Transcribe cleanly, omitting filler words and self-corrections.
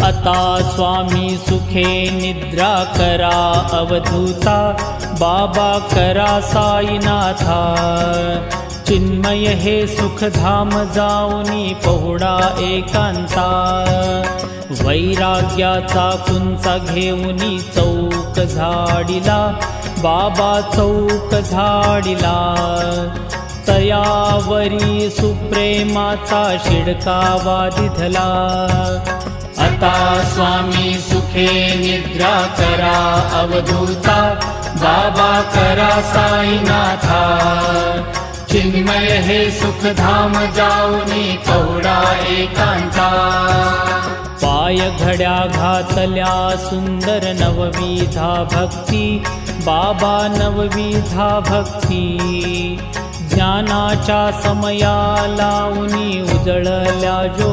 आता स्वामी सुखे निद्रा करा अवधूता, बाबा करा साईनाथा। चिन्मय हे सुखधाम जाऊनी पहुडा एकांता, वैराग्याचा कुंचा घेऊनी चौक झाडिला, बाबा चौक झाडिला। तयावरी सुप्रेमाचा शिडकावा दिधला, आता स्वामी सुखे निद्रा करा अवधूता, बाबा करा साईनाथा। चिन्मय हे सुखधाम जाऊनी पहुडा एकांता, पाय घड्या घातल्या सुंदर नवविधा भक्ती, बाबा नवविधा भक्ती। ज्ञानाच्या समया लावूनी उजळल्या